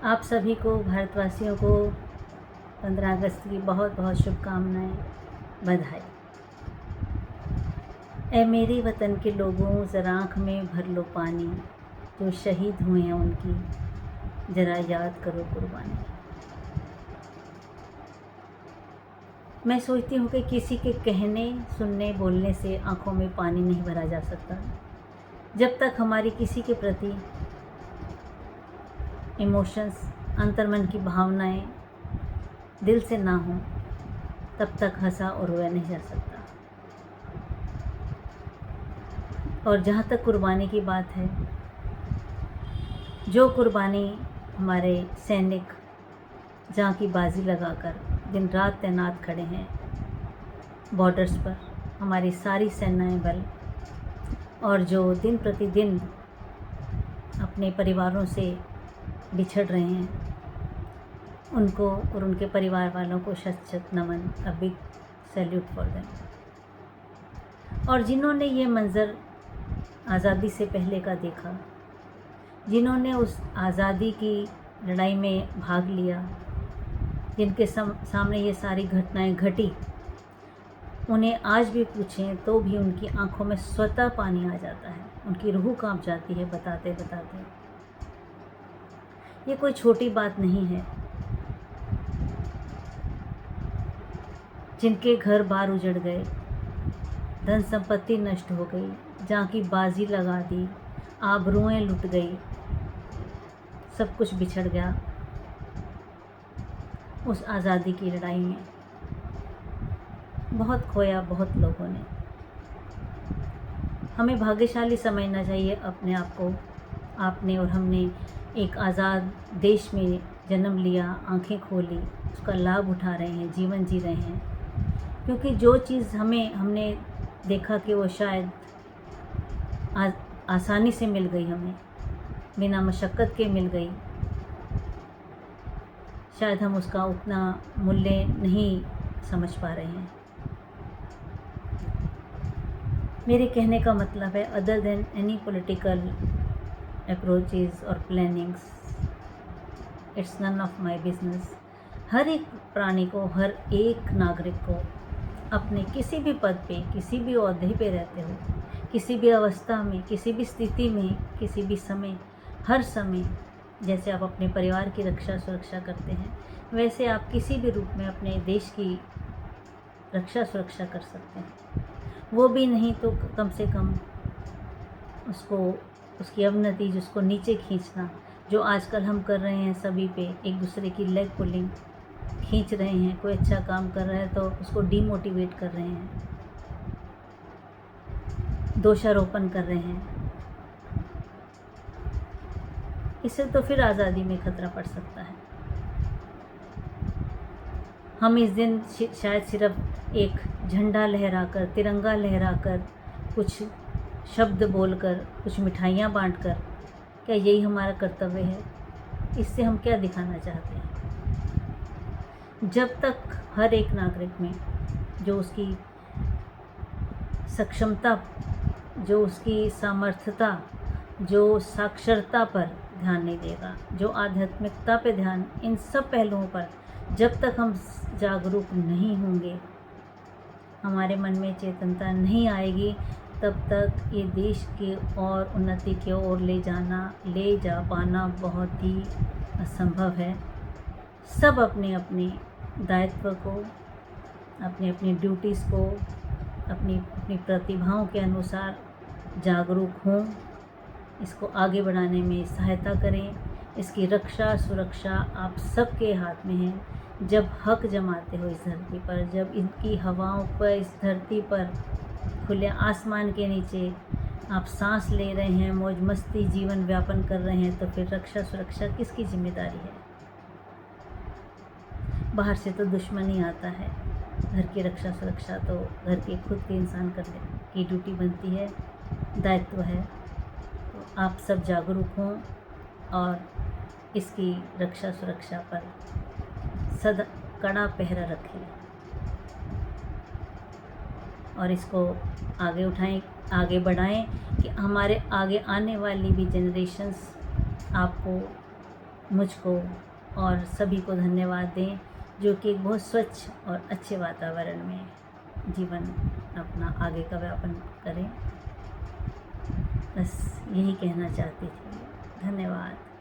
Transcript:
आप सभी को, भारतवासियों को 15 अगस्त की बहुत बहुत शुभकामनाएं, बधाई। ऐ मेरे वतन के लोगों, ज़रा आँख में भर लो पानी, जो शहीद हुए हैं उनकी ज़रा याद करो कुर्बानी। मैं सोचती हूँ कि किसी के कहने, सुनने, बोलने से आँखों में पानी नहीं भरा जा सकता। जब तक हमारी किसी के प्रति इमोशंस, अंतर्मन की भावनाएं दिल से ना हो, तब तक हंसा और रोया नहीं जा सकता। और जहाँ तक कुर्बानी की बात है, जो कुर्बानी हमारे सैनिक जहाँ की बाजी लगाकर दिन रात तैनात खड़े हैं बॉर्डर्स पर, हमारी सारी सेनाएं बल, और जो दिन प्रतिदिन अपने परिवारों से बिछड़ रहे हैं, उनको और उनके परिवार वालों को शत शत नमन, a big salute for them. और जिन्होंने ये मंज़र आज़ादी से पहले का देखा, जिन्होंने उस आज़ादी की लड़ाई में भाग लिया, जिनके सामने ये सारी घटनाएं घटी, उन्हें आज भी पूछें तो भी उनकी आंखों में स्वतः पानी आ जाता है, उनकी रूह कांप जाती है बताते बताते। ये कोई छोटी बात नहीं है। जिनके घर बार उजड़ गए, धन संपत्ति नष्ट हो गई, जहाँ की बाजी लगा दी, आबरूएं लुट गई, सब कुछ बिछड़ गया उस आज़ादी की लड़ाई में। बहुत खोया बहुत लोगों ने। हमें भाग्यशाली समझना चाहिए अपने आप को। आपने और हमने एक आज़ाद देश में जन्म लिया, आंखें खोली, उसका लाभ उठा रहे हैं, जीवन जी रहे हैं। क्योंकि जो चीज़ हमने देखा कि वो शायद आसानी से मिल गई, हमें बिना मशक्क़त के मिल गई, शायद हम उसका उतना मूल्य नहीं समझ पा रहे हैं। मेरे कहने का मतलब है, other than any political approaches और plannings, it's none of my business. हर एक प्राणी को, हर एक नागरिक को अपने किसी भी पद पे, किसी भी ओहदे पे रहते हो, किसी भी अवस्था में, किसी भी स्थिति में, किसी भी समय, हर समय, जैसे आप अपने परिवार की रक्षा सुरक्षा करते हैं, वैसे आप किसी भी रूप में अपने देश की रक्षा सुरक्षा कर सकते हैं। वो भी नहीं तो कम से कम उसको, उसकी अवनति, जिसको नीचे खींचना, जो आजकल हम कर रहे हैं, सभी पे एक दूसरे की लेग पुलिंग खींच रहे हैं। कोई अच्छा काम कर रहा है तो उसको डीमोटिवेट कर रहे हैं, दोषारोपण कर रहे हैं। इससे तो फिर आज़ादी में खतरा पड़ सकता है। हम इस दिन शायद सिर्फ एक झंडा लहराकर, तिरंगा लहराकर, कुछ शब्द बोलकर, कुछ मिठाइयाँ बांटकर, क्या यही हमारा कर्तव्य है? इससे हम क्या दिखाना चाहते हैं? जब तक हर एक नागरिक में जो उसकी सक्षमता, जो उसकी सामर्थ्यता, जो साक्षरता पर ध्यान नहीं देगा, जो आध्यात्मिकता पे ध्यान, इन सब पहलुओं पर जब तक हम जागरूक नहीं होंगे, हमारे मन में चेतनता नहीं आएगी, तब तक ये देश की और उन्नति की ओर ले जा पाना बहुत ही असंभव है। सब अपने अपने दायित्व को, अपनी अपनी ड्यूटीज़ को, अपनी अपनी प्रतिभाओं के अनुसार जागरूक हों, इसको आगे बढ़ाने में सहायता करें। इसकी रक्षा सुरक्षा आप सबके हाथ में है। जब हक जमाते हो इस धरती पर, जब इनकी हवाओं पर, इस धरती पर, खुले आसमान के नीचे आप सांस ले रहे हैं, मौज मस्ती जीवन व्यापन कर रहे हैं, तो फिर रक्षा सुरक्षा किसकी जिम्मेदारी है? बाहर से तो दुश्मन ही आता है। घर की रक्षा सुरक्षा तो घर के खुद के इंसान करने की ड्यूटी बनती है, दायित्व है। तो आप सब जागरूक हों और इसकी रक्षा सुरक्षा पर सदा कड़ा पहरा रखें और इसको आगे उठाएं, आगे बढ़ाएं कि हमारे आगे आने वाली भी जनरेशंस आपको मुझको और सभी को धन्यवाद दें जो कि एक बहुत स्वच्छ और अच्छे वातावरण में जीवन अपना आगे का व्यापन करें। बस यही कहना चाहती थी। धन्यवाद।